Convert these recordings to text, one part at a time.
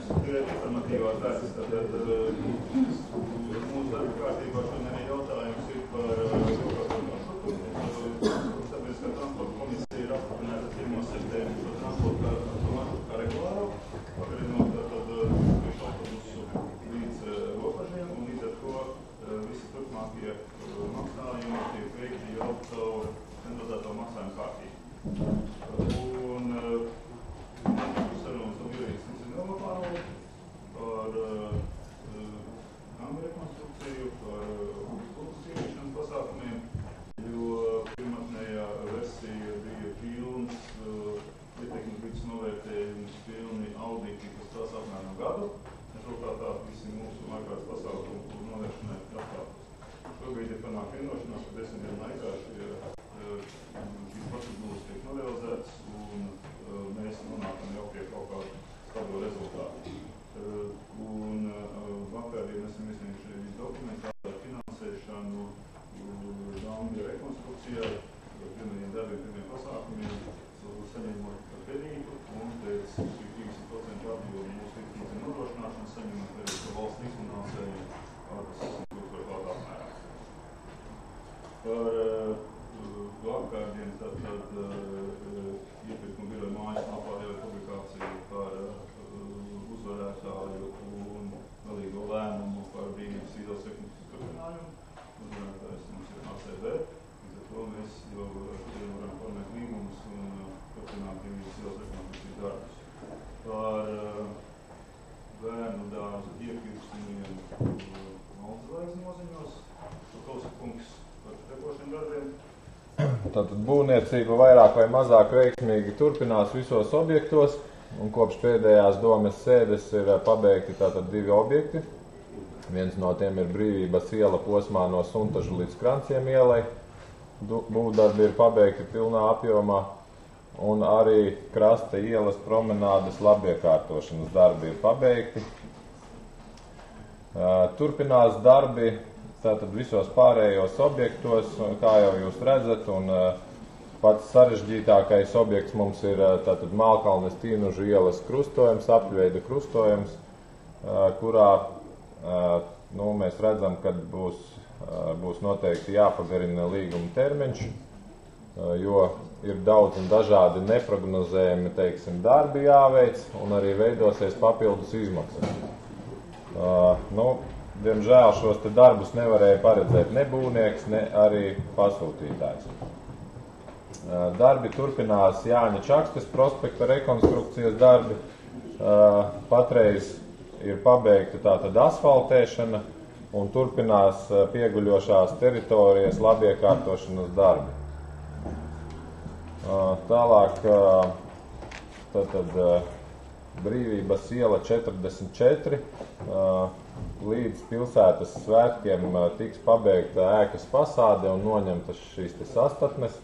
informatīvās daļas. Tātad mūsu darba kārtībā šodien jautājums ir par sabiedriskā transporta komisija ir apstiprināta 1. septembrī šo transporta kā regulāru, pagarinot autobusu līdz robežiem, un līdz ar to visi turpmākie maksājumi tiek veikti jau caur centralizēto maksājumu kārtību. Un sarunas no ierīces noplāno par nama rekonstrukciju, par uzbūves ieviešanas pasākumiem, jo pirmotnējā versija bija pilns ietekmes vidas novērtējums, pilni auditi, kas tās apmēram gadu. Rezultātā visi mūsu ārkārtas pasākumu novēršanai atkāpjas. Šobrīd ir panākt vienošanās, ka 10 dienu laikā šīs procedūras tiek norealizētas un mēs nonākam jau pie kaut kādu stabilu rezultātu. Un vakardien esam iesnieguši arī dokumentu par finansēšanu Dāmju rekonstrukcijai, pirmajiem darbiem, pirmajiem pasākumiem, saņemot kredītu un pēc 30% apjomu mūsu līdz nodrošināšanas saņemot arī valsts līdzfinansējumu ar 100 000 apmērā. Par vakardien tad iepirkuma biroja mājaslapā jau ir publikācija par uzvarētāju un galīgo lēmumu par brīvības īdos rekonstrukcijas turpinājumu. Uzvarētājs mums ir ACB, līdz ar to mēs jau varam formēt līgumus un turpināt brīvības īdos rekonstrukcijas darbus. Par bērnu dārzu iepirksumiem Maltas noziņos. Klausa kungs par tekošiem darbiem. Tātad būvniecība vairāk vai mazāk veiksmīgi turpinās visos objektos, un kopš pēdējās domes sēdes ir pabeigti tātad 2 objekti. Viens no tiem ir Brīvības iela posmā no Suntažu līdz Kranciem ielai. Būvdarbi ir pabeigti pilnā apjomā, un arī Krasta ielas promenādes labiekārtošanas darbi ir pabeigti. Turpinās darbi tātad visos pārējos objektos, kā jau jūs redzat, un pats sarežģītākais objekts mums ir tātad Malkalnes Tīnužu ielas krustojums, apļveida krustojums, kurā mēs redzam, ka būs noteikti jāpagarina līguma termiņš, jo ir daudz un dažādi neprognozējami, teiksim, darbi jāveic, un arī veidosies papildus izmaksas. Diemžēl šos te darbus nevarēja paredzēt ne būvnieks, ne arī pasūtītājs. Darbi turpinās Jāņa Čakstes prospekta rekonstrukcijas darbi. Patreiz ir pabeigta tātad asfaltēšana un turpinās pieguļošās teritorijas labiekārtošanas darbi. Tālāk tātad Brīvības iela 44. Līdz pilsētas svētkiem tiks pabeigta ēkas fasāde un noņemtas šīs te sastatnes.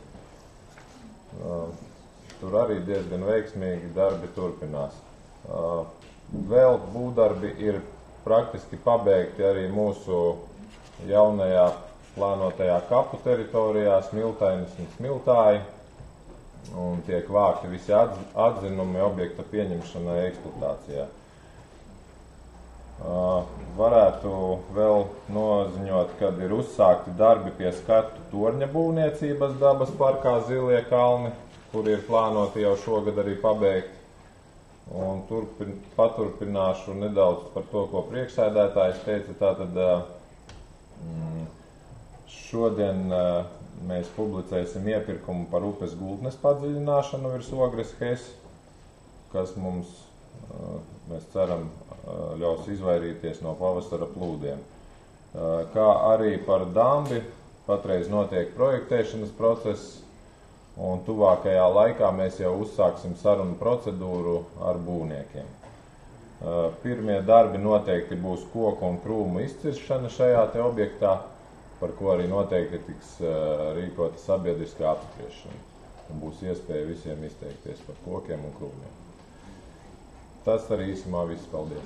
Tur arī diezgan veiksmīgi darbi turpinās. Vēl būvdarbi ir praktiski pabeigti arī mūsu jaunajā plānotajā kapu teritorijā Smiltainis un Smiltāji, un tiek vākti visi atzinumi objekta pieņemšanai eksploatācijā. Varētu vēl noziņot, kad ir uzsākti darbi pie skatu torņa būvniecības dabas parkā Zilie kalni, kur ir plānoti jau šogad arī pabeigt. Un paturpināšu nedaudz par to, ko priekšsēdētājs teica. Tātad šodien mēs publicēsim iepirkumu par upes gultnes padziļināšanu virs Ogres Hes, kas mums, mēs ceram, ļaus izvairīties no pavasara plūdiem. Kā arī par dambi patreiz notiek projektēšanas process, un tuvākajā laikā mēs jau uzsāksim sarunu procedūru ar būvniekiem. Pirmie darbi noteikti būs koku un krūmu izciršana šajā te objektā, par ko arī noteikti tiks rīkota sabiedriskā apspriešana. Un būs iespēja visiem izteikties par kokiem un krūmiem. Tas arī īsumā viss. Paldies!